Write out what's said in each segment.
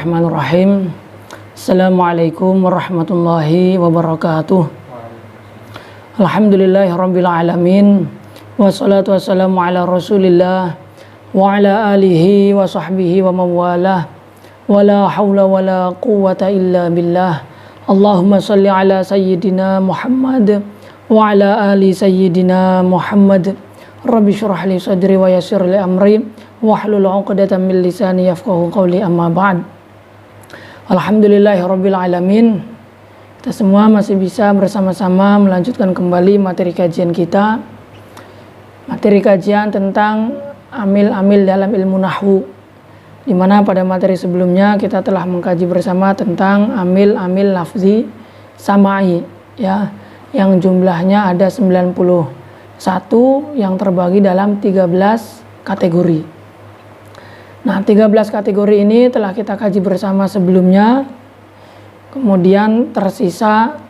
Bismillahirrahmanirrahim. Assalamualaikum warahmatullahi wabarakatuh. Alhamdulillahirabbil alamin. Wassalatu wassalamu ala Rasulillah wa ala alihi wa sahbihi wa mawalah. Wala haula wala quwwata illa billah. Allahumma salli ala sayyidina Muhammad wa ala ali sayyidina Muhammad. Rabbi syrah li sadri wa yassir li amri wahlul 'uqdatam min lisani yafqahu qawli, amma ba'd. Alhamdulillahirabbil alamin. Kita semua masih bisa bersama-sama melanjutkan kembali materi kajian kita. Materi kajian tentang amil-amil dalam ilmu nahwu, di mana pada materi sebelumnya kita telah mengkaji bersama tentang amil-amil lafzi sama'i, ya, yang jumlahnya ada 91 yang terbagi dalam 13 kategori. Nah, 13 kategori ini telah kita kaji bersama sebelumnya. Kemudian tersisa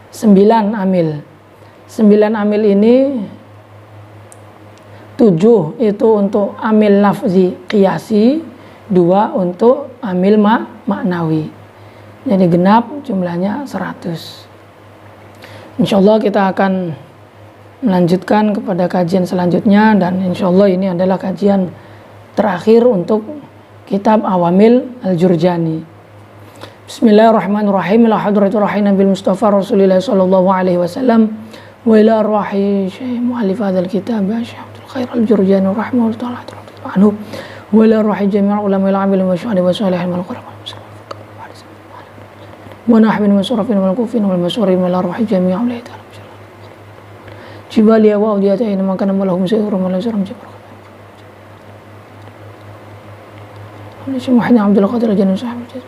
9 amil. 9 amil ini 7 itu untuk amil lafzi qiyasi, 2 untuk amil maknawi. Jadi genap jumlahnya 100. Insyaallah kita akan melanjutkan kepada kajian selanjutnya, dan insyaallah ini adalah kajian terakhir untuk kitab Awamil Al-Jurjani. Bismillahirrahmanirrahim. Ila hadratir rahim Nabi Mustafa Rasulullah sallallahu alaihi wasallam wa ila arwahi Syekh muallif hadzal kitab Syekh Abdul Khair Al-Jurjani rahimahullah ta'ala anhu wa ila arwahi jami' ulama al-amil wa syuhada wa salihin wal qur'an wa nahmin wa surafin wal kufin wal masurin wa ila arwahi jami' ulama ta'ala jibali wa awdiyatayn man kana lahum sayyurun wa la saram jabr Syekh Muhammad Abdul Qadir Al-Jani sahabat.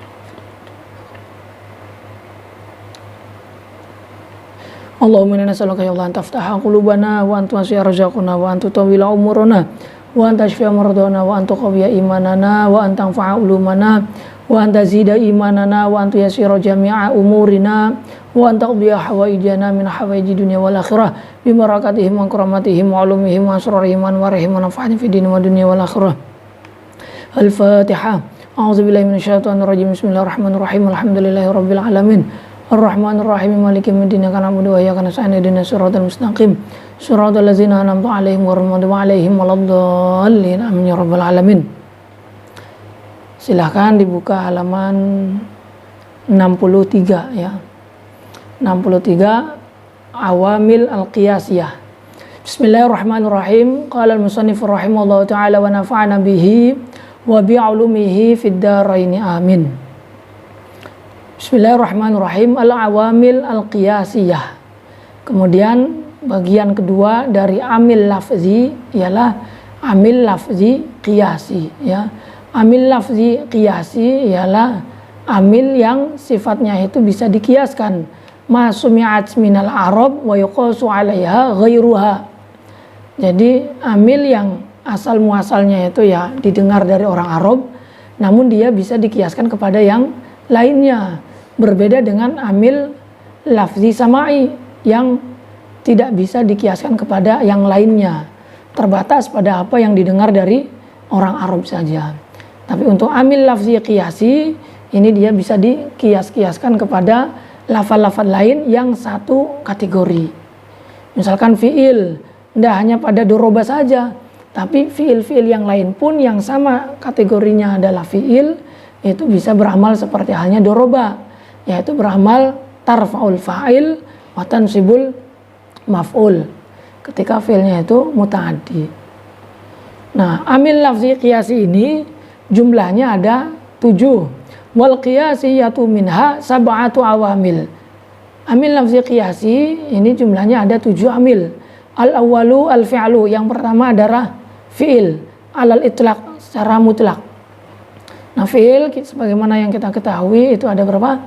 Allahumma inna nas'aluka ya Allah an taftaha qulubana wa an tuwasi'a rizqana wa an tutawwila umurana wa an tashfi'a maradana wa an tuqawwiya imanana wa an tanfa'a ulumana wa an tazida imanana wa an tuyassira jami'a umurina wa an taqdiya hawaijana min hawaiji dunya wal akhirah bi barakatihim wa karamatihim wa ulumihim wa asrarihim wa anwarihim wa nafa'ani fid din wa dunya wal akhirah. Al-Fatihah. A'udzubillahi minasyaitonir rajim. Bismillahirrahmanirrahim. Alhamdulillahirabbil alamin. Arrahmanirrahim. Maliki yaumiddin. Iyyaka na'budu wa iyyaka nasta'in. Ihdinas siratal mustaqim. Shiratal ladzina an'amta 'alaihim ghairil maghdubi 'alaihim waladdallin. Amin ya rabbal alamin. Silahkan dibuka halaman 63 ya. 63 Awamil Al-Qiyasiyah. Bismillahirrahmanirrahim. Qala al-musannif rahimahullahu ta'ala wa nafa'ana bihi wa bi'ulumihi fid dharaini amin. Bismillahirrahmanirrahim. Al-awamil al-qiyasiyah. Kemudian bagian kedua dari amil lafzi ialah amil lafzi qiyasi, ya. Amil lafzi qiyasi ialah amil yang sifatnya itu bisa dikiaskan. Ma sumi'at minal arab wa yuqasu 'alaiha ghairuha. Jadi amil yang asal muasalnya itu ya didengar dari orang Arab, namun dia bisa dikiaskan kepada yang lainnya. Berbeda dengan amil lafzi sama'i yang tidak bisa dikiaskan kepada yang lainnya. Terbatas pada apa yang didengar dari orang Arab saja. Tapi untuk amil lafzi qiyasi, ini dia bisa dikias-kiaskan kepada lafal-lafal lain yang satu kategori. Misalkan fi'il, tidak hanya pada doroba saja, tapi fi'il-fi'il yang lain pun yang sama kategorinya adalah fi'il, itu bisa beramal seperti halnya doroba, yaitu beramal tarfa'ul fa'il wa tansibul maf'ul ketika fi'ilnya itu muta'addi. Nah, amil lafzi qiyasi ini jumlahnya ada 7. Wal qiyasiyatu minha sab'atu awamil. Amil lafzi qiyasi ini jumlahnya ada 7 amil. Al-awwalu al-fi'lu, yang pertama adalah fi'il alal itlaq, secara mutlak. Nah, fi'il sebagaimana yang kita ketahui itu ada berapa?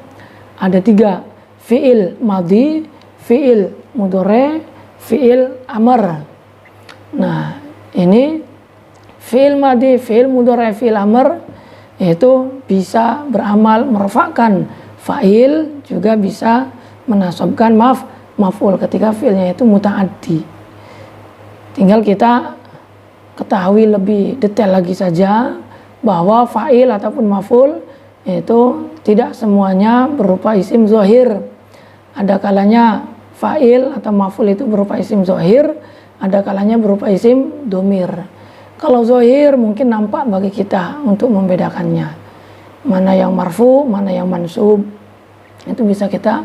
Ada 3. Fi'il madhi, fi'il mudhari, fi'il amr. Nah, ini fi'il madhi, fi'il mudhari, fi'il amr itu bisa beramal merafa'kan fa'il, juga bisa menasabkan maf'ul ketika fi'ilnya itu muta'addi. Tinggal kita ketahui lebih detail lagi saja bahwa fa'il ataupun maf'ul itu tidak semuanya berupa isim zahir. Ada kalanya fa'il atau maf'ul itu berupa isim zahir, ada kalanya berupa isim domir. Kalau zahir mungkin nampak bagi kita untuk membedakannya, mana yang marfu, mana yang mansub, itu bisa kita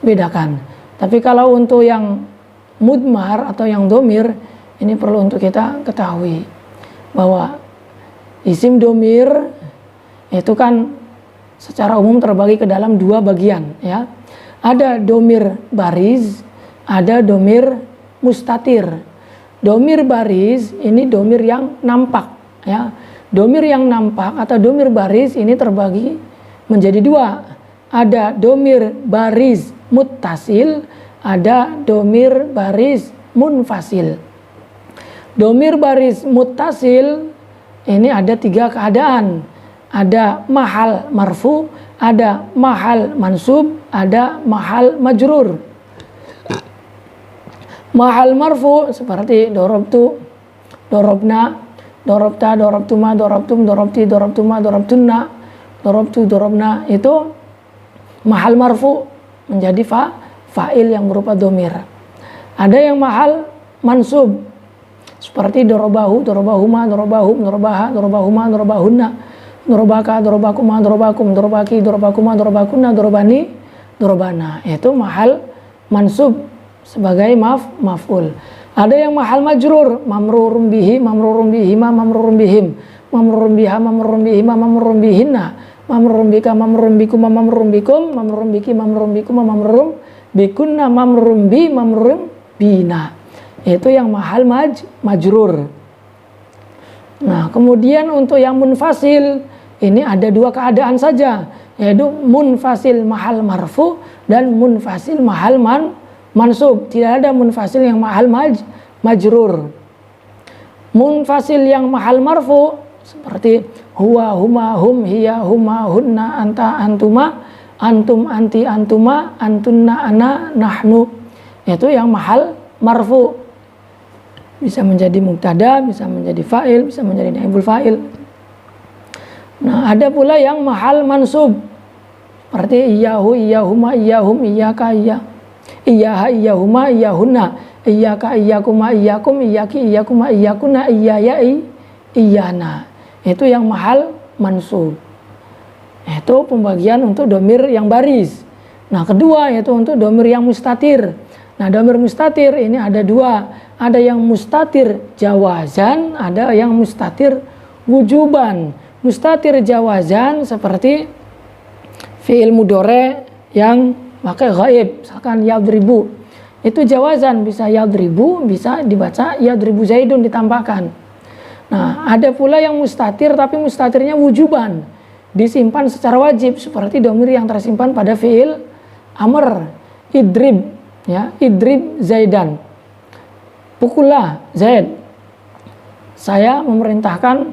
bedakan. Tapi kalau untuk yang mudmar atau yang domir, ini perlu untuk kita ketahui bahwa isim domir itu kan secara umum terbagi ke dalam dua bagian, ya. Ada domir bariz, ada domir mustatir. Domir bariz ini domir yang nampak, ya. Domir yang nampak atau domir bariz ini terbagi menjadi dua. Ada domir bariz muttasil, ada domir bariz munfasil. Domir bariz muttasil ini ada tiga keadaan. Ada mahal marfu, ada mahal mansub, ada mahal majrur. Mahal marfu seperti dorobtu, dorobna, dorobta, dorobtuma, dorobtum, dorobti, dorobtuma, dorobtunna, dorobtu, dorobna, itu mahal marfu menjadi fa'il yang berupa domir. Ada yang mahal mansub seperti dorobahu, dorobahuma, dorobahum, dorobaha, dorobahuma, dorobahunna, dorobaka, dorobakuma, dorobakum, dorobaki, dorobakuma, dorobakunna, dorobani, dorobana. Itu mahal mansub sebagai maf'ul. Ada yang mahal majrur, mamrurum bihi, mamrurum bihima, mamrurum bihim, mamrurum biha, mamrurum bihima, mamrurum bihinna, mamrurum bika, mamrurum bikum, mamrurum bikum, mamrurum biki, mamrurum bikum, mamrurum bikunna, mamrurum bi, mamrurum bina. Itu yang mahal majrur. Nah, kemudian untuk yang munfasil ini ada dua keadaan saja, yaitu munfasil mahal marfu dan munfasil mahal mansub. Tidak ada munfasil yang mahal majrur. Munfasil yang mahal marfu seperti huwa, huma, hum, hiya, huma, hunna, anta, antuma, antum, anti, antuma, antunna, ana, nahnu. Itu yang mahal marfu. Bisa menjadi mubtada, bisa menjadi fa'il, bisa menjadi naibul fa'il. Nah, ada pula yang mahal mansub seperti iyahu, iyahuma, iyahum, iyaka, iyaha, iyahuma, iyahunna, iyaka, iyakuma, iyakum, iyaki, iyakuma, iyakuna, iyayai, iyana. Itu yang mahal mansub. Itu pembagian untuk domir yang baris. Nah, kedua yaitu untuk domir yang mustatir. Nah, domir mustatir ini ada dua. Ada yang mustatir jawazan, ada yang mustatir wujuban. Mustatir jawazan seperti fi'il mudhari yang pakai ghaib, misalkan yadribu. Itu jawazan, bisa yadribu, bisa dibaca yadribu zaidun ditambahkan. Nah, ada pula yang mustatir tapi mustatirnya wujuban, disimpan secara wajib seperti domir yang tersimpan pada fi'il amr, idrib, ya, idrib zaidan. Pukullah Zaid. Saya memerintahkan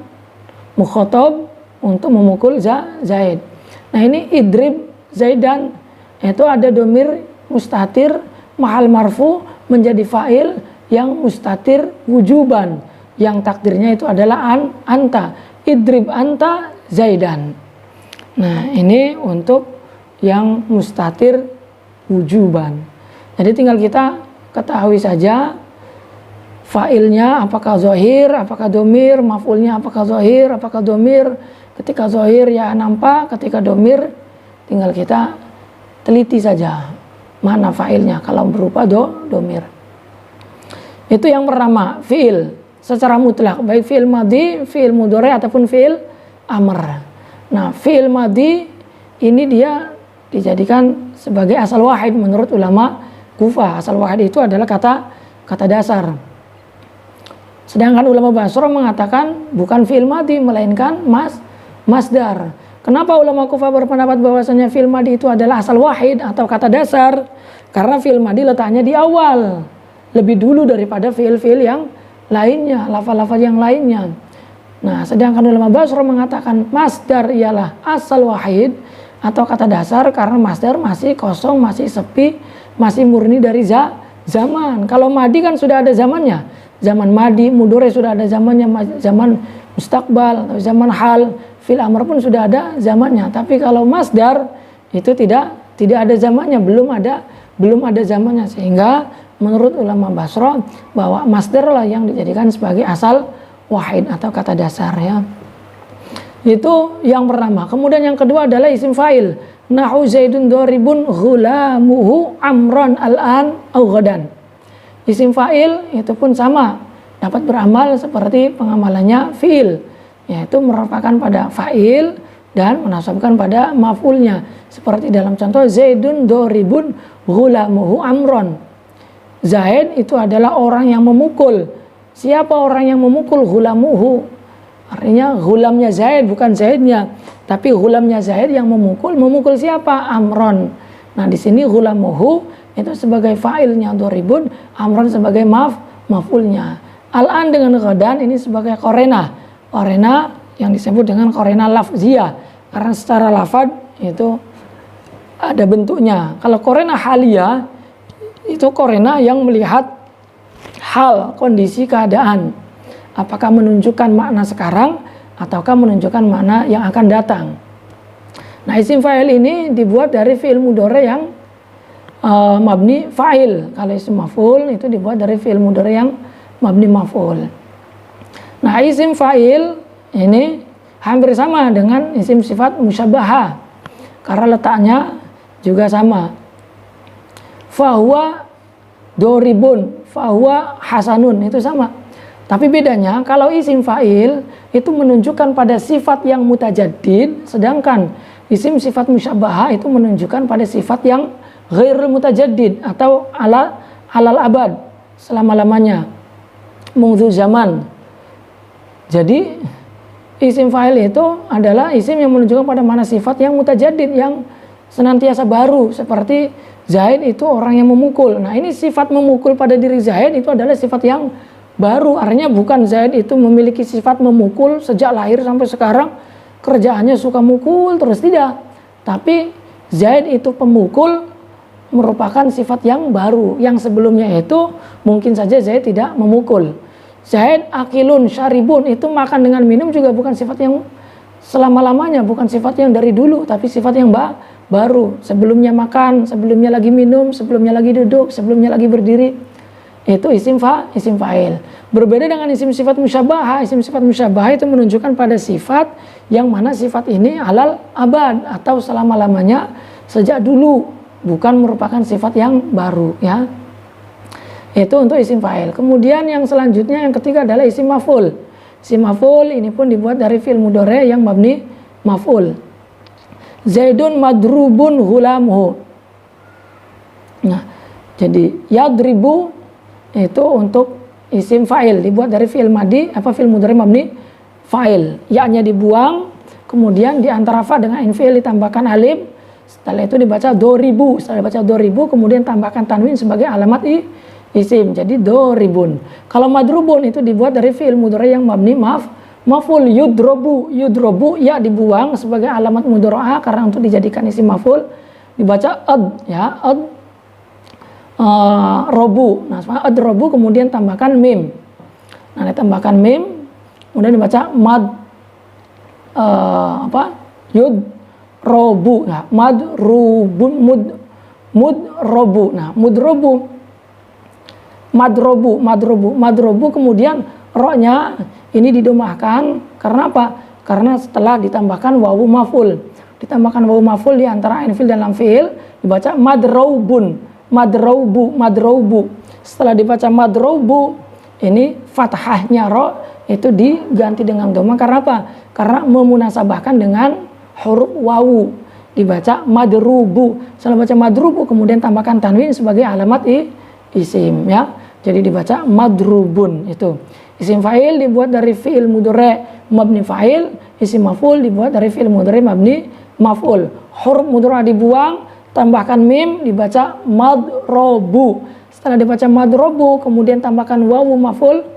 mukhatab untuk memukul Zaid. Nah, ini idrib zaidan, itu ada domir mustatir mahal marfu menjadi fa'il yang mustatir wujuban, yang takdirnya itu adalah anta, idrib anta zaidan. Nah, ini untuk yang mustatir wujuban. Jadi tinggal kita ketahui saja fa'ilnya apakah zahir, apakah domir, maf'ulnya apakah zahir, apakah domir. Ketika zahir ya nampak, ketika domir tinggal kita teliti saja mana fa'ilnya kalau berupa domir. Itu yang pertama, fi'il secara mutlak, baik fi'il madhi, fi'il mudhari ataupun fi'il amr. Nah, fi'il madhi ini dia dijadikan sebagai asal wahid menurut ulama Kufah. Asal wahid itu adalah kata dasar. Sedangkan ulama Basrah mengatakan bukan fi'il madhi melainkan masdar. Kenapa ulama Kufah berpendapat bahwasanya fi'il madhi itu adalah asal wahid atau kata dasar? Karena fi'il madhi letaknya di awal, lebih dulu daripada fi'il-fi'il yang lainnya, lafal-lafal yang lainnya. Nah, sedangkan ulama Basrah mengatakan masdar ialah asal wahid atau kata dasar karena masdar masih kosong, masih sepi, masih murni dari zaman. Kalau madhi kan sudah ada zamannya. Zaman madi, mudhari sudah ada zamannya, zaman mustakbal, zaman hal. fil amr pun sudah ada zamannya. Tapi kalau masdar itu tidak ada zamannya, belum ada zamannya, sehingga menurut ulama Basra bahwa masdar lah yang dijadikan sebagai asal wahid atau kata dasar ya. Itu yang pertama. Kemudian yang kedua adalah isim fa'il. Nahu Zaidun doribun ghulamuhu amron al-an au ghadan. Isim fa'il itu pun sama, dapat beramal seperti pengamalannya fi'il, yaitu merupakan pada fa'il dan menasabkan pada maf'ulnya. Seperti dalam contoh Zaidun doribun ghulamuhu amron. Zaid itu adalah orang yang memukul. Siapa orang yang memukul? Ghulamuhu. Artinya ghulamnya Zaid, bukan Zaidnya, tapi ghulamnya Zaid yang memukul. Memukul siapa? Amron. Nah di sini ghulamuhu itu sebagai fa'ilnya doribun, amron sebagai maf'ulnya. Al-an dengan ghadan ini sebagai korena yang disebut dengan korena lafziyah, karena secara lafad itu ada bentuknya. Kalau korena haliyah itu korena yang melihat hal, kondisi, keadaan. Apakah menunjukkan makna sekarang ataukah menunjukkan makna yang akan datang. Nah isim fa'il ini dibuat dari fi'il mudhari yang mabni fa'il. Kalau isim maf'ul itu dibuat dari fi'il mudhari yang mabni maf'ul. Nah isim fa'il ini hampir sama dengan isim sifat musyabbaha karena letaknya juga sama. Fahuwa doribun, fahuwa hasanun, itu sama. Tapi bedanya kalau isim fa'il itu menunjukkan pada sifat yang mutajaddid, sedangkan isim sifat musyabbaha itu menunjukkan pada sifat yang ghair mutajaddid atau alal abad, selama-lamanya, mungzu zaman. Jadi isim fa'il itu adalah isim yang menunjukkan pada mana sifat yang mutajaddid, yang senantiasa baru, seperti Zaid itu orang yang memukul. Nah ini sifat memukul pada diri Zaid itu adalah sifat yang baru, artinya bukan Zaid itu memiliki sifat memukul sejak lahir sampai sekarang kerjaannya suka mukul terus, tidak. Tapi Zaid itu pemukul merupakan sifat yang baru, yang sebelumnya itu mungkin saja Zaid tidak memukul. Zaid akilun syaribun, itu makan dengan minum juga bukan sifat yang selama-lamanya, bukan sifat yang dari dulu, tapi sifat yang baru. Sebelumnya makan, sebelumnya lagi minum, sebelumnya lagi duduk, sebelumnya lagi berdiri. Itu isim fa'il. Berbeda dengan isim sifat musyabbaha. Isim sifat musyabbaha itu menunjukkan pada sifat yang mana sifat ini alal abad atau selama-lamanya, sejak dulu, bukan merupakan sifat yang baru ya. Itu untuk isim fa'il. Kemudian yang selanjutnya, yang ketiga adalah isim maf'ul. Isim maf'ul ini pun dibuat dari fi'il mudhari yang mabni maf'ul. Zaidun madrubun ghulamuhu. Nah, jadi yadribu itu untuk isim fa'il, dibuat dari fi'il madi, fi'il mudhari mabni fa'il. Ya-nya dibuang, kemudian di antara fa dengan fi'il ditambahkan alif. Setelah itu dibaca doribu. Setelah dibaca doribu kemudian tambahkan tanwin sebagai alamat isim. Jadi doribun. Kalau madrubun itu dibuat dari fi'il mudhari yang mabni maf'ul. Yudrobu ya dibuang sebagai alamat mudhari'ah karena untuk dijadikan isim maf'ul dibaca ad ya, ad robu. Nah, robu kemudian tambahkan mim. Nah, ditambahkan mim, kemudian dibaca mad yud robu. Nah, mad rubun mud robu. Nah, mudrobu madrobu kemudian ro-nya ini didomahkan karena apa? Karena setelah ditambahkan wawu maf'ul. Ditambahkan wawu maf'ul di antara ain fi'il dan lam fi'il dibaca madroubun. Madroubu. Setelah dibaca madroubu, ini fathahnya ro itu diganti dengan dhamma karena apa? Karena memunasabahkan dengan huruf wawu. Dibaca madrubu. Setelah baca madrubu kemudian tambahkan tanwin sebagai alamat isim ya. Jadi dibaca madrubun itu. Isim fa'il dibuat dari fi'il mudhari mabni fa'il, isim maf'ul dibuat dari fi'il mudhari mabni maf'ul. Huruf mudhari dibuang, tambahkan mim, dibaca madrobu. Setelah dibaca madrobu kemudian tambahkan wawu maf'ul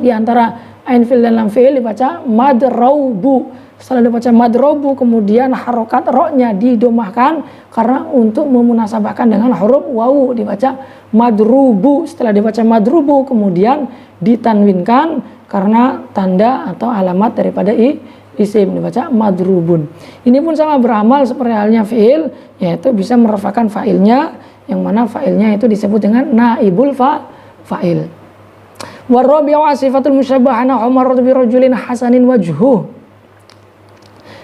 di antara ain fi'il dan lam fi'il dibaca madrobu. Setelah dibaca madrobu kemudian harokat ro-nya didomahkan karena untuk memunasabahkan dengan huruf wawu dibaca madrubu. Setelah dibaca madrubu kemudian ditanwinkan karena tanda atau alamat daripada isim, dibaca madrubun. Ini pun sama beramal seperti halnya fiil, yaitu bisa merofakkan fa'ilnya, yang mana fa'ilnya itu disebut dengan naibul fa'il. Warabi'u sifatul musyabbaha umaratu bi rajulin hasanin wajhuh.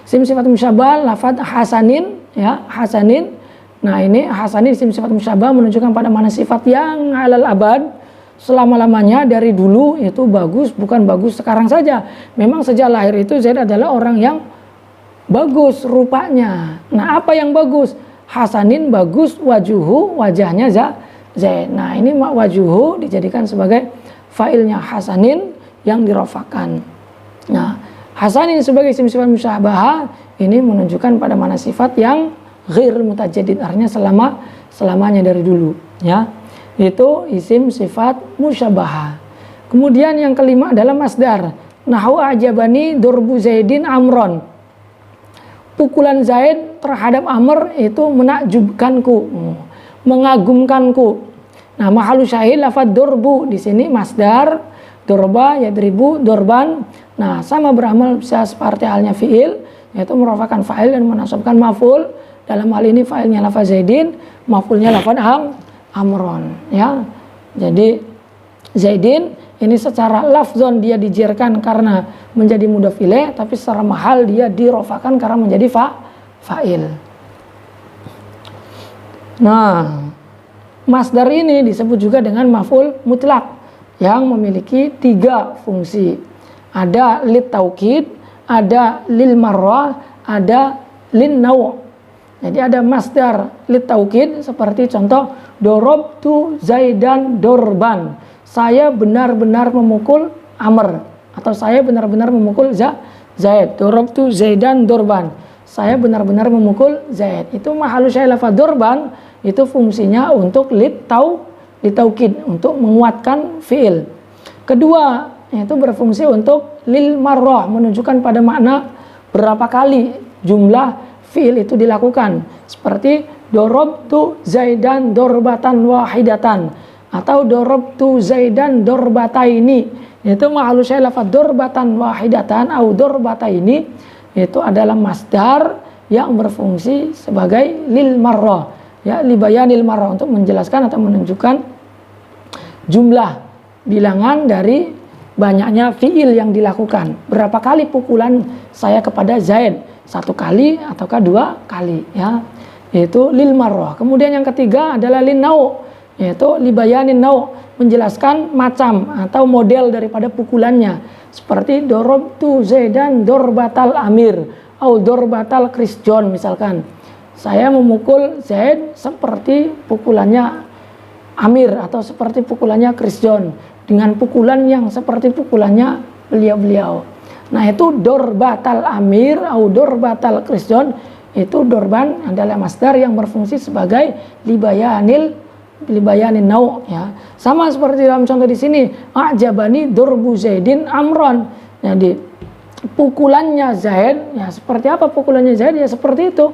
Isim sifat musyabbaha lafaz hasanin, ya, hasanin. Nah, ini hasanin isim sifat musyabbaha menunjukkan pada mana sifat yang alal abad, selama-lamanya dari dulu itu bagus, bukan bagus sekarang saja. Memang sejak lahir itu Zaid adalah orang yang bagus rupanya. Nah, apa yang bagus? Hasanin bagus, wajuhu wajahnya Zaid. Nah, ini wajuhu dijadikan sebagai fa'ilnya hasanin yang dirofakan. Nah, hasanin sebagai isim sifat musyabbaha ini menunjukkan pada mana sifat yang ghair mutajaddid, artinya selamanya dari dulu, ya. Itu isim sifat musyabbaha. Kemudian yang kelima adalah masdar. Nahu ajabani durbu Zaidin amron. Pukulan Zaid terhadap Amr itu menakjubkanku, mengagumkanku. Nah, mahalu syahid lafaz durbu di sini masdar, durba yadribu durban. Nah, sama beramal bisa seperti halnya fiil, yaitu merupakan fa'il dan menasabkan maf'ul. Dalam hal ini fa'ilnya lafaz Zaidin, maf'ulnya lafaz amron, ya. Jadi Zaidin ini secara lafzon dia dijerkan karena menjadi mudhaf ilaih, tapi secara mahal dia dirofakan karena menjadi fa'il. Nah, masdar ini disebut juga dengan maf'ul mutlak yang memiliki 3 fungsi. Ada lit taukid, ada lil marrah, ada lin naw'. Jadi ada masdar lit taukid seperti contoh dorobtu Zaidan dorban. Saya benar-benar memukul Amr, atau saya benar-benar memukul Zaid. Dorobtu Zaidan dorban. Saya benar-benar memukul Zaid. Itu mahalu syahid lafaz dorban itu fungsinya untuk lit taukid, untuk menguatkan fiil. Kedua, itu berfungsi untuk lil marrah, menunjukkan pada makna berapa kali jumlah fiil itu dilakukan. Seperti dorobtu Zaidan dorbatan wahidatan atau dorobtu Zaidan dorbataini. Itu mahalu syahid lafaz dorbatan wahidatan atau dorbataini itu adalah masdar yang berfungsi sebagai lil marrah, ya, libayanil marrah, untuk menjelaskan atau menunjukkan jumlah bilangan dari banyaknya fiil yang dilakukan. Berapa kali pukulan saya kepada Zaid? 1 kali ataukah 2 kali, ya. Itu lil marrah. Kemudian yang ketiga adalah lin nau', yaitu libayanin nau', menjelaskan macam atau model daripada pukulannya. Seperti dorobtu Zaidan dorbatal amir atau dorbatal krisjon misalkan. Saya memukul Zaid seperti pukulannya Amir atau seperti pukulannya krisjon, dengan pukulan yang seperti pukulannya beliau-beliau. Nah, itu dorbatal amir atau dorbatal krisjon. Itu dorban adalah masdar yang berfungsi sebagai libayanin nau', ya. Sama seperti dalam contoh di sini, ajabani durbu Zaidin amron. Jadi pukulannya Zaid, ya seperti apa pukulannya Zaid? Ya seperti itu.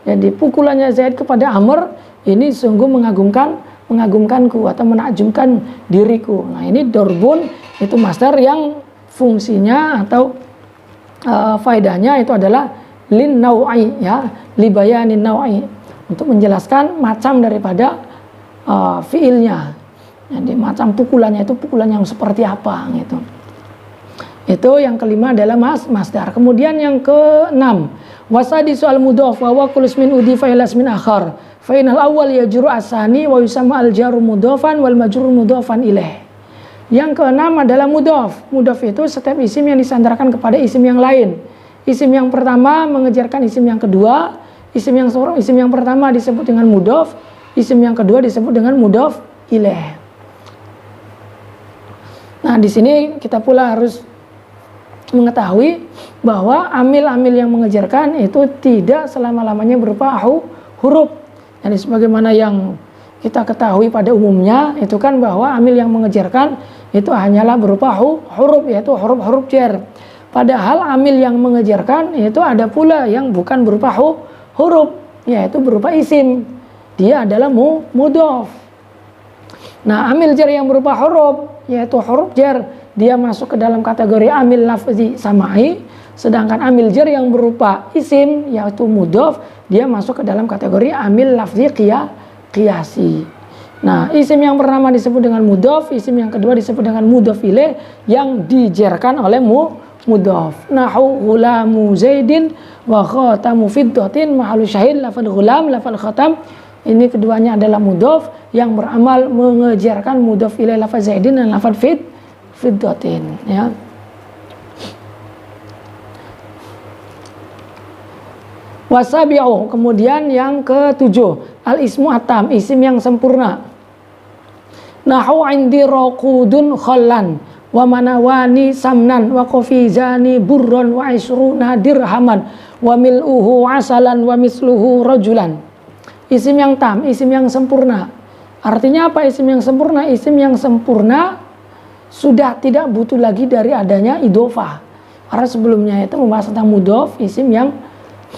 Jadi pukulannya Zaid kepada Amr ini sungguh mengagumkanku atau menakjubkan diriku. Nah, ini dorbun itu masdar yang fungsinya atau faedahnya itu adalah lin nau'i, ya, libayanin nau'i, untuk menjelaskan macam daripada fiilnya. Jadi macam pukulannya itu pukulan yang seperti apa gitu. Itu yang kelima adalah masdar. Kemudian yang keenam, wasadisu al mudhaf wa kullu ismin udifa ila ismin akhar. Fa inal awwal yajru asani wa yusamma al jaru mudhafan wal majrur mudhafan ilaih. Yang keenam adalah mudhaf. Mudhaf itu setiap isim yang disandarkan kepada isim yang lain. Isim yang pertama mengejarkan isim yang kedua. Isim yang pertama disebut dengan mudhaf. Isim yang kedua disebut dengan mudhaf ilaih. Nah, di sini kita pula harus mengetahui bahwa amil-amil yang mengejarkan itu tidak selama-lamanya berupa huruf. Jadi sebagaimana yang kita ketahui pada umumnya itu kan bahwa amil yang mengejarkan itu hanyalah berupa huruf, yaitu huruf-huruf jar. Padahal amil yang mengejarkan itu ada pula yang bukan berupa huruf, yaitu berupa isim. Dia adalah mudhaf. Nah, amil jar yang berupa huruf, yaitu huruf jar, dia masuk ke dalam kategori amil lafzi samai. Sedangkan amil jar yang berupa isim yaitu mudhof, dia masuk ke dalam kategori amil lafzi qiyasi. Nah, isim yang pertama disebut dengan mudhof, isim yang kedua disebut dengan mudhof ilaih yang dijarkan oleh mudhof. Nahu ghulamu zaidin wa khatamu fiddatin mahalu syahid lafal ghulam lafal khatam. Ini keduanya adalah mudhof yang beramal mengejarkan mudhof ilaih lafal zaidin dan lafal fiddatin, ya. Wasabi'u, kemudian yang ketujuh, al-ismu atam, isim yang sempurna. Nahu indi raqudun khallan wa manawani samnan wa qafizani burron wa isruna dirhaman wa mil'uhu asalan wa misluhu rajulan. Isim yang tam, isim yang sempurna. Artinya apa isim yang sempurna? Isim yang sempurna sudah tidak butuh lagi dari adanya idhofah. Karena sebelumnya itu membahas tentang mudhof, isim yang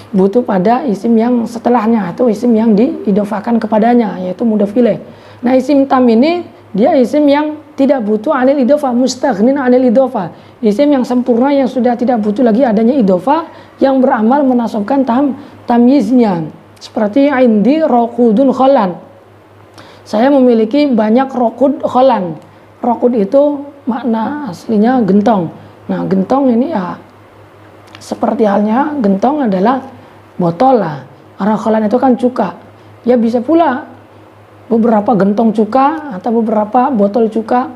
butuh pada isim yang setelahnya atau isim yang diidhofahkan kepadanya, yaitu mudhof ilaih. Nah, isim tam ini dia isim yang tidak butuh anil idhofah, mustaghnin anil idhofah. Isim yang sempurna yang sudah tidak butuh lagi adanya idhofah yang beramal menasabkan tamyiznya. Seperti indi raqudun khallan. Saya memiliki banyak raqud khallan. Raqud itu makna aslinya gentong. Nah, gentong ini ya seperti halnya gentong adalah botol lah. Karena khallan itu kan cuka. Ya bisa pula beberapa gentong cuka atau beberapa botol cuka.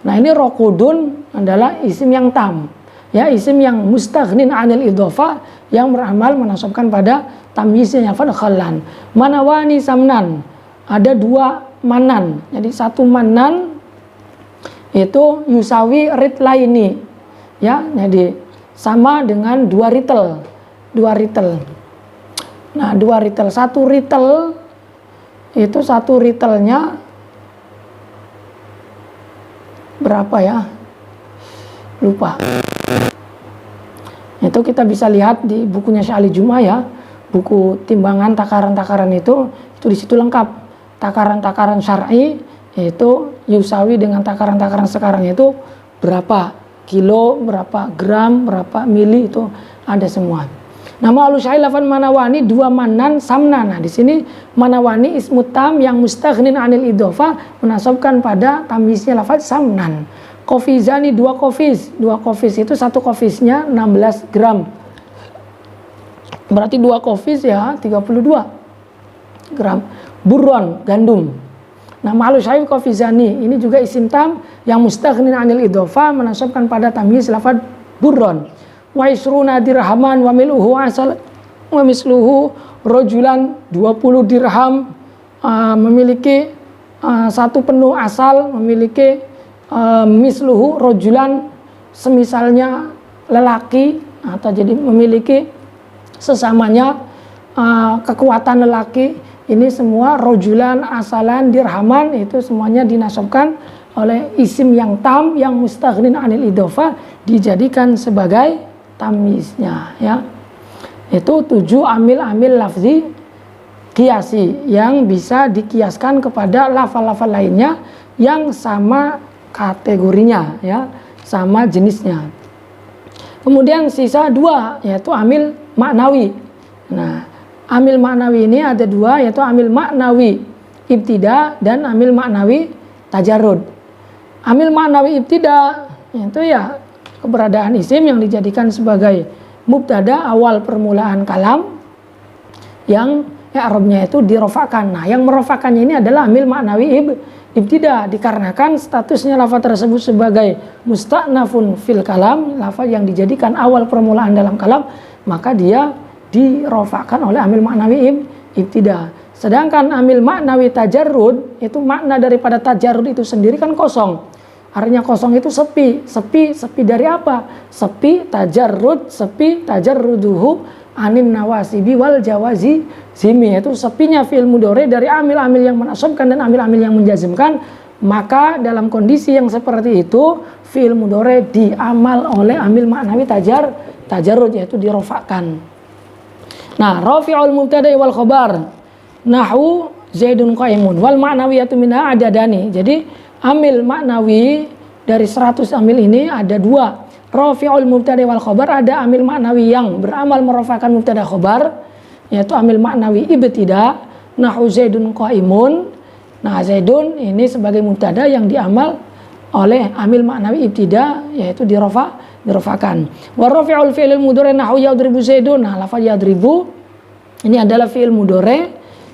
Nah, ini raqudun adalah isim yang tam. Ya, isim yang mustaghnin anil idhofah yang beramal menasabkan pada tamyiznya lafal khallan. Manawani samnan. Ada dua manan. Jadi satu manan itu yusawi ritlaini. Ya, jadi sama dengan dua ritel. Nah, dua ritel. Satu ritel itu satu ritelnya berapa ya? Lupa. Itu kita bisa lihat di bukunya Syekh Ali Jum'ah ya. Buku timbangan takaran-takaran itu di situ lengkap. Takaran-takaran syar'i yaitu yusawi dengan takaran-takaran sekarang itu berapa kilo, berapa gram, berapa mili, itu ada semua. Nama al-syahid lafan manawani dua manan samna. Nah, di sini manawani ismu tam yang mustaghnin anil idhofah menasabkan pada tamyiznya lafaz samnan. Qafizani dua qafiz itu satu qafiznya 16 gram. Berarti dua qafiz ya 32 gram. Burron gandum. Nah, mahalus syahid qafizani ini juga isim tam yang mustaghnin anil idhofah menasabkan pada tamyiz lafaz burron. Wa isruna dirhaman wa mil'uhu asal wa misluhu rajulan 20 dirham, memiliki satu penuh asal, memiliki misluhu rajulan semisalnya lelaki, atau jadi memiliki sesamanya kekuatan lelaki. Ini semua rojulan, asalan, dirhaman itu semuanya dinasabkan oleh isim yang tam yang mustaghnin anil idhofah dijadikan sebagai tamyiznya, ya. Itu 7 amil-amil lafzi qiyasi yang bisa dikiaskan kepada lafal-lafal lainnya yang sama kategorinya, ya, sama jenisnya. Kemudian sisa 2 yaitu amil maknawi. Nah, amil maknawi ini ada 2 yaitu amil maknawi ibtida dan amil maknawi tajarrud. Amil maknawi ibtida itu ya keberadaan isim yang dijadikan sebagai mubtada awal permulaan kalam yang i'rabnya itu dirofakkan. Nah, yang merofakannya ini adalah amil maknawi ibtida dikarenakan statusnya lafaz tersebut sebagai musta'nafun fil kalam, lafaz yang dijadikan awal permulaan dalam kalam, maka dia dirofakkan oleh amil maknawi ibtida. Sedangkan amil maknawi tajarrud itu makna daripada tajarrud itu sendiri kan kosong. Artinya kosong itu sepi. Sepi dari apa? Sepi tajarruduhu anin nawasibi wal jawazi zimi, itu sepinya fi'il mudhari dari amil-amil yang menasabkan dan amil-amil yang menjazmkan. Maka dalam kondisi yang seperti itu fi'il mudhari diamal oleh amil maknawi tajarrud yaitu dirofakkan. Nah, rafi'ul mubtada'i wal khabar nahwu zaidun qaimun wal ma'nawiyatu minha adadani. Jadi amil maknawi dari 100 amil ini ada 2. rafi'ul mubtada wal khabar, ada amil maknawi yang beramal merofakan mubtada khabar, yaitu amil maknawi ibtida, nahu zaidun qaimun. Nah, zaidun ini sebagai mubtada yang diamal oleh amil maknawi ibtida, yaitu dirofakan. Wa rafi'ul fi'il mudhari nahu yadribu zaidun. Nah, lafaz yadribu ini adalah fi'il mudhari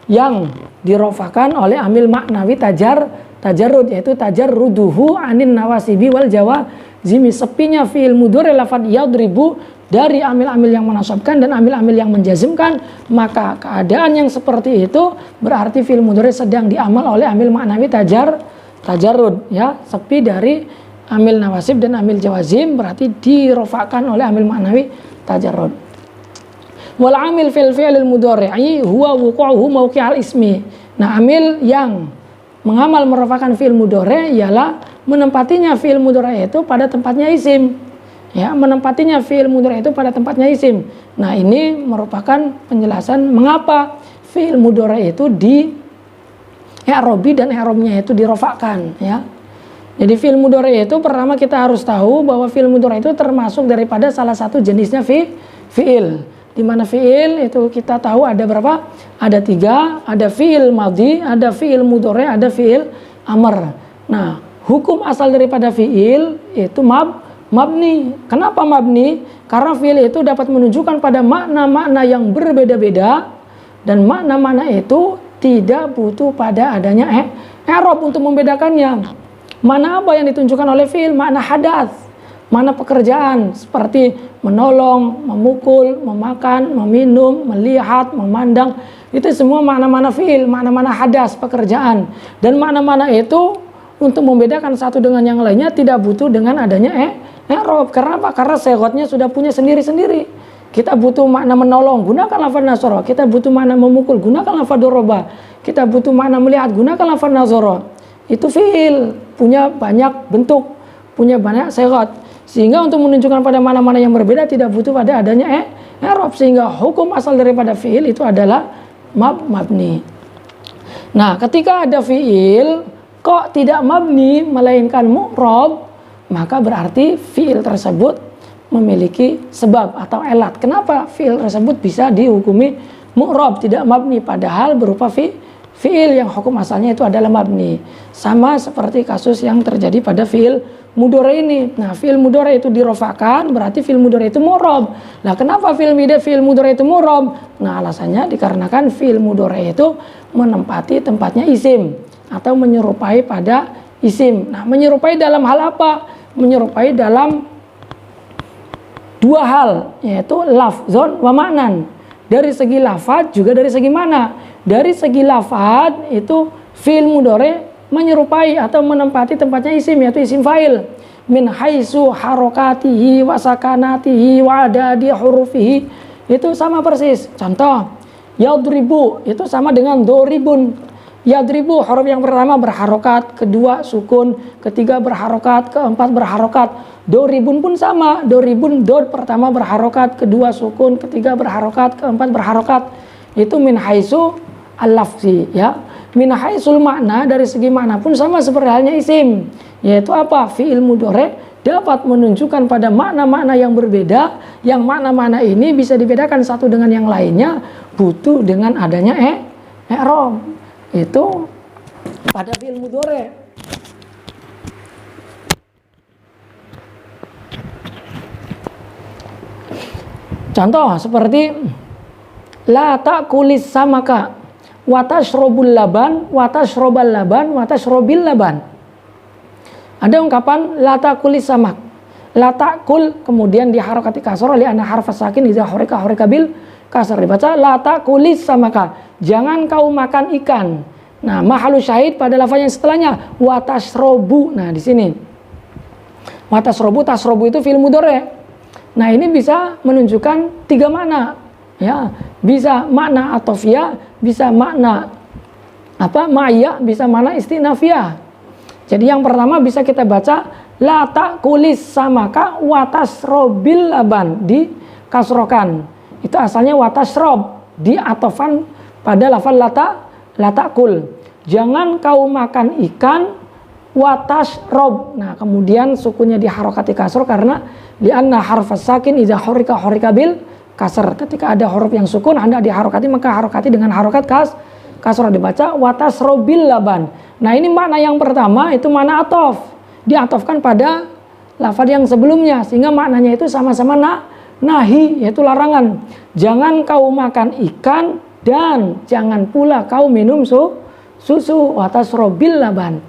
yang dirofakan oleh amil maknawi tajarrud, yaitu tajarruduhu anin nawasibi wal jawazimi, sepinya fi'il mudhari lafaz yadribu dari amil-amil yang menasabkan dan amil-amil yang menjazimkan, maka keadaan yang seperti itu berarti fi'il mudhari sedang diamal oleh amil maknawi tajarrud, ya, sepi dari amil nawasib dan amil jawazim, berarti dirofakan oleh amil maknawi tajarrud. Wal amil fil fi'il mudhari'i huwa wuqu'uhu mauqi'al ismi. Nah, amil yang mengamal merofakan fi'il mudhari ialah menempatinya fi'il mudhari itu pada tempatnya isim. Ya, menempatinya fi'il mudhari itu pada tempatnya isim. Nah, ini merupakan penjelasan mengapa fi'il mudhari itu di i'robi dan i'robnya itu dirofakkan, ya. Jadi fi'il mudhari itu pertama kita harus tahu bahwa fi'il mudhari itu termasuk daripada salah satu jenisnya fi'il. Di mana fi'il itu kita tahu ada berapa? Ada 3, ada fi'il madhi, ada fi'il mudhari, ada fi'il amr. Nah, hukum asal daripada fi'il itu mabni. Kenapa mabni? Karena fi'il itu dapat menunjukkan pada makna-makna yang berbeda-beda, dan makna-makna itu tidak butuh pada adanya i'rab untuk membedakannya. Mana apa yang ditunjukkan oleh fi'il? Makna hadas, mana pekerjaan seperti menolong, memukul, memakan, meminum, melihat, memandang. Itu semua makna-makna fi'il, makna-makna hadas, pekerjaan. Dan makna-makna itu untuk membedakan satu dengan yang lainnya tidak butuh dengan adanya i'rab. Karena apa? Karena sighotnya sudah punya sendiri-sendiri. Kita butuh makna menolong, gunakan lafaz nasara. Kita butuh makna memukul, gunakan lafaz daraba. Kita butuh makna melihat, gunakan lafaz nazara. Itu fi'il, punya banyak bentuk, punya banyak sighot. Sehingga untuk menunjukkan pada mana-mana yang berbeda tidak butuh pada adanya i'rab, sehingga hukum asal daripada fi'il itu adalah mabni. Nah, ketika ada fi'il kok tidak mabni melainkan mu'rab, maka berarti fi'il tersebut memiliki sebab atau elat. Kenapa fi'il tersebut bisa dihukumi mu'rab, tidak mabni, padahal berupa fi'il yang hukum asalnya itu adalah mabni. Sama seperti kasus yang terjadi pada fi'il mudhari ini. Nah, fi'il mudhari itu dirofakan, berarti fi'il mudhari itu mu'rab. Nah, kenapa fi'il mudhari itu mu'rab? Nah, alasannya dikarenakan fi'il mudhari itu menempati tempatnya isim atau menyerupai pada isim. Nah, menyerupai dalam hal apa? Menyerupai dalam dua hal, yaitu lafzon wa ma'nan. Dari segi lafaz juga dari segi mana? Dari segi lafaz itu fi'il mudhari menyerupai atau menempati tempatnya isim, yaitu isim fa'il. Min haitsu harokatihi wa sakanatihi wa adadi hurufihi, itu sama persis. Contoh, yadribu itu sama dengan doribun. Yadribu huruf yang pertama berharokat, kedua sukun, ketiga berharokat, keempat berharokat. Doribun pun sama, doribun dod pertama berharokat, kedua sukun, ketiga berharokat, keempat berharokat. Itu min haitsu al-lafzi, ya. Min haitsul makna, dari segi makna pun sama seperti halnya isim, yaitu apa? Fi'il mudhari dapat menunjukkan pada makna-makna yang berbeda, yang makna-makna ini bisa dibedakan satu dengan yang lainnya butuh dengan adanya i'rab. Itu pada fi'il mudhari. Contoh seperti la ta'kulis samaka wa tashrabul laban wa tashrabal laban wa tashrabil laban. Ada ungkapan la ta'kulis samak. La ta'kul kemudian diharokati kasrah li anna harfa sakin idza hurika bil kasr, dibaca la ta'kulis samaka. Jangan kau makan ikan. Nah, mahalu syahid pada lafaz yang setelahnya wa tashrabu. Nah, di sini wa tashrabu, tashrabu itu fi'il mudhari. Nah, ini bisa menunjukkan tiga makna. Ya, bisa makna atofiyah, bisa makna ma'iyah, bisa makna istinafiyah. Jadi yang pertama bisa kita baca la ta'kulis samaka wa tashrabil laban, di kasrokan. Itu asalnya wa tashrob, di atofan pada lafaz la ta'kul. Jangan kau makan ikan watasrob. Nah kemudian sukunya diharokati kasro karena lianna harfas sakin idza hurika bil kasr. Ketika ada huruf yang sukun hendak diharokati maka harokati dengan harokat kasro, dibaca watasrobil laban. Nah ini makna yang pertama itu makna atof, diatofkan pada lafaz yang sebelumnya sehingga maknanya itu sama-sama nahi, yaitu larangan. Jangan kau makan ikan dan jangan pula kau minum susu. Watasrobil laban.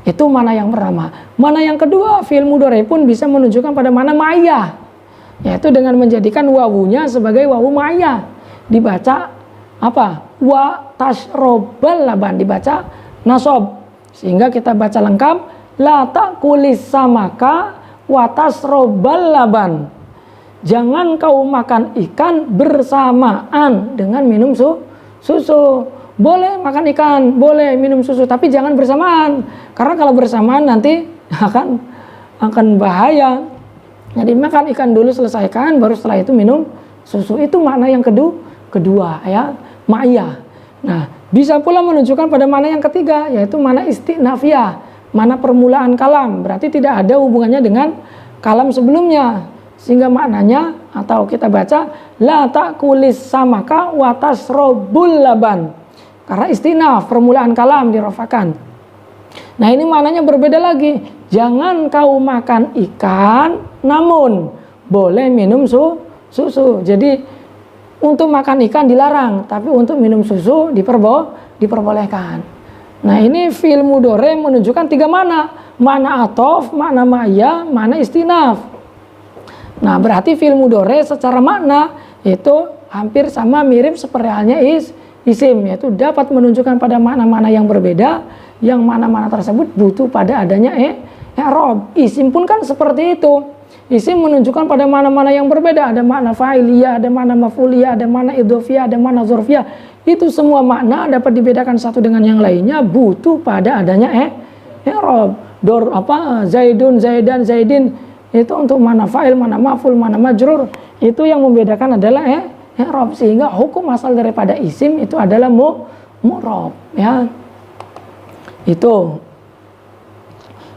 Itu mana yang pertama. Mana yang kedua, fi'il mudhari pun bisa menunjukkan pada mana ma'iyah, yaitu dengan menjadikan wawunya sebagai wawu ma'iyah. Dibaca apa? Watasrobal laban, dibaca nasob. Sehingga kita baca lengkap, la ta'kulis samaka watasrobal laban. Jangan kau makan ikan bersamaan dengan minum susu. Boleh makan ikan, boleh minum susu, tapi jangan bersamaan. Karena kalau bersamaan nanti akan bahaya. Jadi makan ikan dulu, selesaikan, baru setelah itu minum susu. Itu makna yang kedua ya, ma'iyah. Nah, bisa pula menunjukkan pada makna yang ketiga, yaitu makna istinafiyah, makna permulaan kalam. Berarti tidak ada hubungannya dengan kalam sebelumnya. Sehingga maknanya, atau kita baca, la ta'kulis samaka watasrobul laban. Karena istinaf, permulaan kalam dirafakan. Nah ini maknanya berbeda lagi. Jangan kau makan ikan, namun boleh minum susu. Jadi untuk makan ikan dilarang, tapi untuk minum susu diperbolehkan. Nah ini fi'il mudhari menunjukkan tiga makna. Makna atof, makna ma'iyah, makna istinaf. Nah berarti fi'il mudhari secara makna itu hampir sama, mirip seperti halnya isim, yaitu dapat menunjukkan pada makna-makna yang berbeda, yang makna-makna tersebut butuh pada adanya i'rab. Isim pun kan seperti itu. Isim menunjukkan pada makna-makna yang berbeda, ada makna fa'iliyah, ada makna maf'uliyah, ada makna idhofiyah, ada makna dzarfiyah. Itu semua makna dapat dibedakan satu dengan yang lainnya, butuh pada adanya i'rab. Zaidun, zaidan, zaidin, itu untuk mana fa'il, mana maf'ul, mana majrur. Itu yang membedakan adalah i'rab, sehingga hukum asal daripada isim itu adalah mu'rab ya. Itu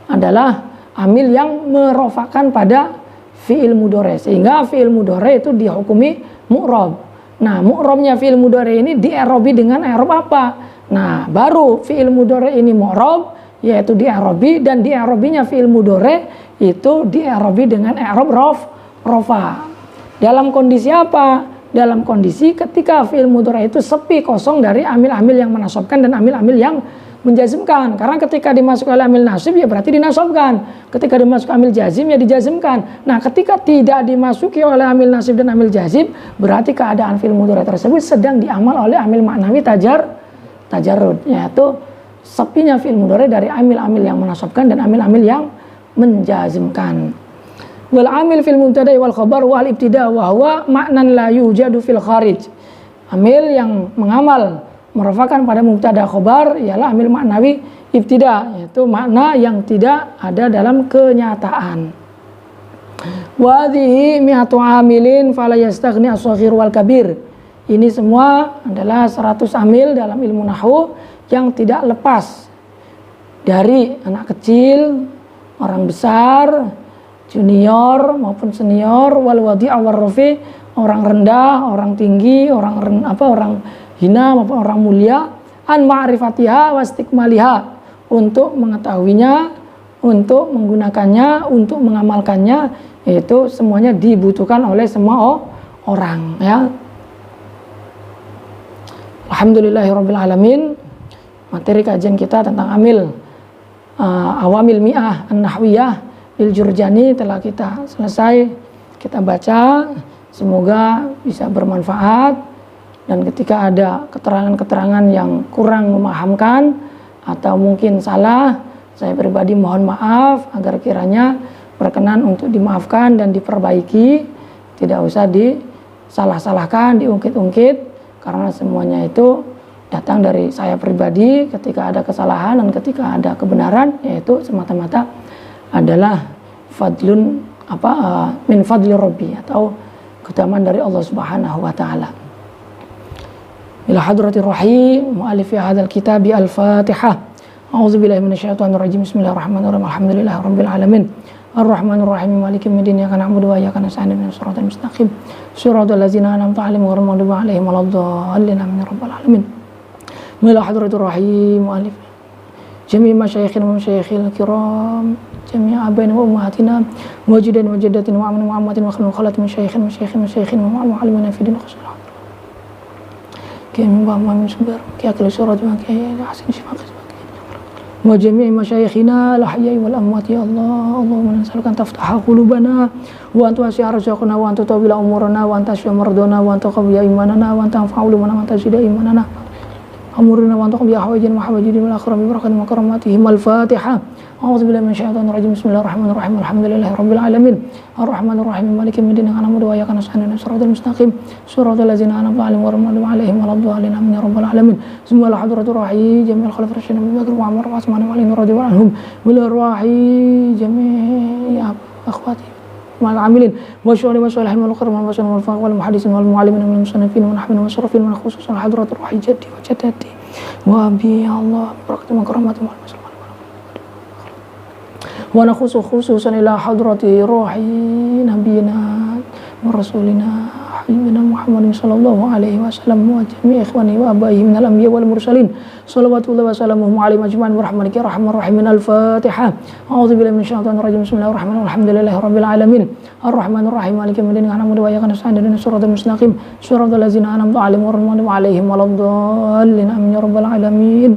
adalah amil yang merofakan pada fi'il mudhari, sehingga fi'il mudhari itu dihukumi mu'rab. Nah mu'rabnya fi'il mudhari ini di-i'rabi dengan i'rab apa? Nah baru fi'il mudhari ini mu'rab, yaitu di-i'rabi, dan di-i'rabinya fi'il mudhari itu di-i'rabi dengan i'rab rofa. Dalam kondisi apa? Dalam kondisi ketika fi'il mudhari itu sepi, kosong dari amil-amil yang menasabkan dan amil-amil yang menjazmkan. Karena ketika dimasuk oleh amil nasib ya berarti dinasabkan. Ketika dimasuk amil jazim ya dijazmkan. Nah ketika tidak dimasuki oleh amil nasib dan amil jazim, berarti keadaan fi'il mudhari tersebut sedang diamal oleh amil maknawi tajarrud, yaitu sepinya fi'il mudhari dari amil-amil yang menasabkan dan amil-amil yang menjazmkan. Wal amil fil mubtada'i wal khabar wal ibtida' wa huwa ma'nan la yujadu fil kharij. Amil yang mengamal merupakan pada mubtada khabar ialah amil maknawi ibtida', yaitu makna yang tidak ada dalam kenyataan. Wa hadhihi mi'atu amilin fala yastaghni as-shaghir wal kabir. Ini semua adalah 100 amil dalam ilmu nahwu yang tidak lepas dari anak kecil, orang besar, junior maupun senior, wal wadi' wal rafi, orang rendah, orang tinggi, orang hina maupun orang mulia, an ma'rifatiha wa istikmaliha, untuk mengetahuinya, untuk menggunakannya, untuk mengamalkannya, itu semuanya dibutuhkan oleh semua orang ya. Alhamdulillahirabbil alamin. Materi kajian kita tentang amil awamil mi'ah an-nahwiyah Jurjani telah kita selesai, kita baca, semoga bisa bermanfaat, dan ketika ada keterangan-keterangan yang kurang memahamkan atau mungkin salah, saya pribadi mohon maaf, agar kiranya berkenan untuk dimaafkan dan diperbaiki, tidak usah disalah-salahkan, diungkit-ungkit, karena semuanya itu datang dari saya pribadi. Ketika ada kesalahan dan ketika ada kebenaran, yaitu semata-mata adalah fadlun min fadli rabbi, atau keutamaan dari Allah Subhanahu wa taala. Ila hadratir rahim mu'allifi hadzal kitab al-Fatihah. A'udzubillahi minasyaitonirrajim. Bismillahirrahmanirrahim. Alhamdulillahirabbil alamin. Ar-Rahmanir-Rahim. Maliki yaumiddin. Iyyaka na'budu wa iyyaka nasta'in. Ihdinas siratal mustaqim. Shiratal ladzina an'amta 'alaihim ghairil maghdubi 'alaihim waladdallin. Amin ya rabbal alamin. Mila hadratur rahim alif. Jami' masyayikhina wa masyayikhil kiram. Jami' abaina wa ummahatina wa jaddan wa jaddatin wa ammin wa ammatin wa khalat masyayikhina wa mu'allimina fi din khusus. Kami bahwa min sumber kiakil surat wa kiai hasin syifaq wa jami' masyayikhina al-ahya'i wal amwat ya Allah. Allahumma nas'aluka an taftaha qulubana wa an tuwasi'a arzaqana wa an tutawwila umurana wa an tashfi'a mardana wa an taqwiya imanana wa an tanfa'u liman wa an tazida imanana amurna wa an taqbiya hawajina wa hawajina wal akhram bi barakati wa karamatihim. Al-Fatihah. A'udzubillahi minasyaitonirrajim. Bismillahirrahmanirrahim. Alhamdulillahirabbil alamin. Ar-Rahmanir-Rahim. Maliki yaumiddin. Iyyaka na'budu wa iyyaka nasta'in. Ihdinas siratal mustaqim. Siratal ladzina an'amta 'alaihim ghairil maghdubi 'alaihim waladdallin. Amin ya rabbal alamin. Bismillahir rahmanir rahim. Jami'al khulafa'i ar-rasyidin Abu Bakar wa Umar wa Utsman wa Ali radhiyallahu anhum. Bil arwahi jami'i akhwati ma'al amilin wa syuhada wa salihin wal qurban wa sunnah wal faqih wal muhaddisin wal muallimin wal musannifin wa nahwin wa sarfin wa khususan hadratur ruhi jaddi wa jaddati wa bi Allah barakatuh wa karamatu wa wa nakhusu khususan ila hadrati ruhi nabiyina wa rasulina habibina Muhammadin sallallahu alaihi wasallam wa jami' ikhwani wa abaihi minal anbiya wal mursalin salawatullahi wa salamuhu alaihim ajma'in wa rahmatika rahmar rahimin. Al-Fatihah. A'udzubillahi minasyaitonir rajim. Bismillahirrahmanirrahim. Alhamdulillahirabbil alamin. Ar-Rahmanir Rahim. Maliki yaumiddin. Iyyaka na'budu wa iyyaka nasta'in. Ihdinas siratal mustaqim. Siratal ladzina an'amta 'alaihim ghairil maghdubi 'alaihim waladdallin. Amin ya rabbal alamin.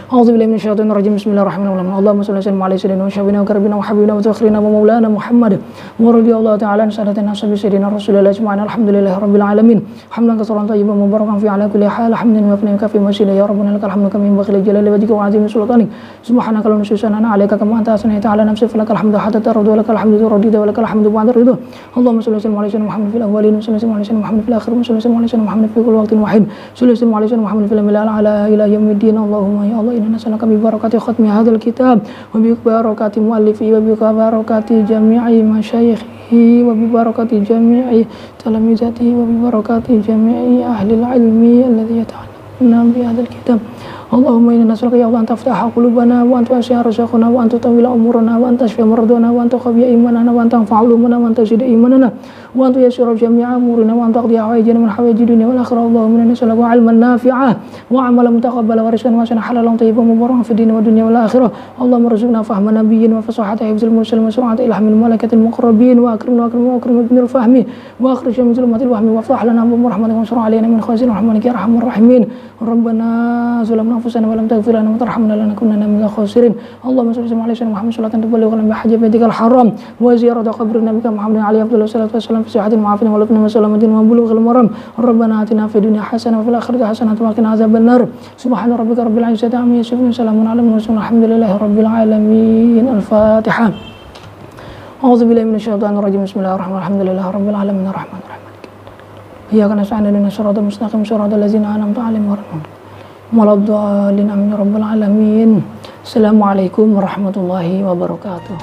A'udzubillahi minasyaitonir rajim. Bismillahirrahmanirrahim. Allahumma shalli wa sallim ala sayyidina wa syafiina wa karbina wa habibina wa takhrina wa maulana Muhammad wa radhiyallahu ta'ala an sadatina nabi sayyidina Rasulillah ajma'in. Alhamdulillahirabbil alamin. Hamdan katsiran tayyiban mubarakan fi ala kulli hal. Hamdan wa kafi masjid ya rabbana lakal hamdu kama yanbaghi li jalali wajhika wa 'azimi sultanik. Subhanaka la nuhsi sanana 'alaika kama anta asnaita 'ala nafsika falakal hamdu hatta tarda wa lakal hamdu radida wa lakal hamdu ba'da ridha. Allahumma shalli wa sallim ala sayyidina Muhammad fil awwalin wa salli ala sayyidina Muhammad fil akhirin wa salli ala sayyidina Muhammad fi kulli waqtin wahid. Salli ala sayyidina Muhammad fil ala ila yaumiddin. Allahumma ya Allah inna nas'aluka bi barakati khatmi hadzal kitab wa bi barakati muallifi wa bi barakati jami'i masyayikhi wa bi barakati jami'i talamizati wa bi barakati jami'i ahli al-ilmi alladhi yata'allamuna bi hadzal kitab. Allahumma inna nas'aluka ya Allah an taftaha qulubana wa an tuwasi'a arzaqana wa an tutawwila umurana wa an tashfi'a mardana wa an tuqawwiya imanana wa an tanfa'u lumana wa an tazida imanana wa an tuyassira jami'a umurina wa an taqdiya hawaijana min hawaiji dunya wal akhirah. Allahumma inna nas'aluka 'ilman nafi'an wa 'amalan mutaqabbala wa rizqan wasi'an halalan tayyiban mubarakan fid din wa dunya wal akhirah. Allahumma arzuqna fahma nabiyyin wa fasahata hifdzil mursalin wa sur'ata ilhamil malaikatil muqarrabin wa akrimna bil fahmi wa akhrijna min zulmatil wahmi wa aftah lana bi rahmatika wa ansur 'alaina min khazin rahmatika ya arhamar rahimin. Rabbana zalamna anfusana wa lam taghfir lana wa tarhamna lanakunanna minal khasirin. Allahumma shalli ala sayyidina Muhammad salatan tuballighuna bi hajji baitikal haram wa ziyarati qabri nabiyika Muhammadin alaihi afdhalus salatu wassalam fi sihhatin wa afiyatin wa lutfin wa salamatin wa bulughil maram. Rabbana atina fid dunya hasanah wa fil akhirati hasanah wa qina adzaban nar. Subhana rabbika rabbil izzati amma yasifun. Salamun alal mursalin walhamdulillahi rabbil alamin. Al-Fatihah. A'udzubillahi minasyaitonir rajim. Bismillahirrahmanirrahim. Alhamdulillahi rabbil alamin. Ar-Rahmanir Rahim. Iyyaka nasta'in. Ihdinas siratal mustaqim. Siratal ladzina an'amta 'alaihim ghairil waladdallin. Amin ya rabbal alamin. Assalamualaikum warahmatullahi wabarakatuh.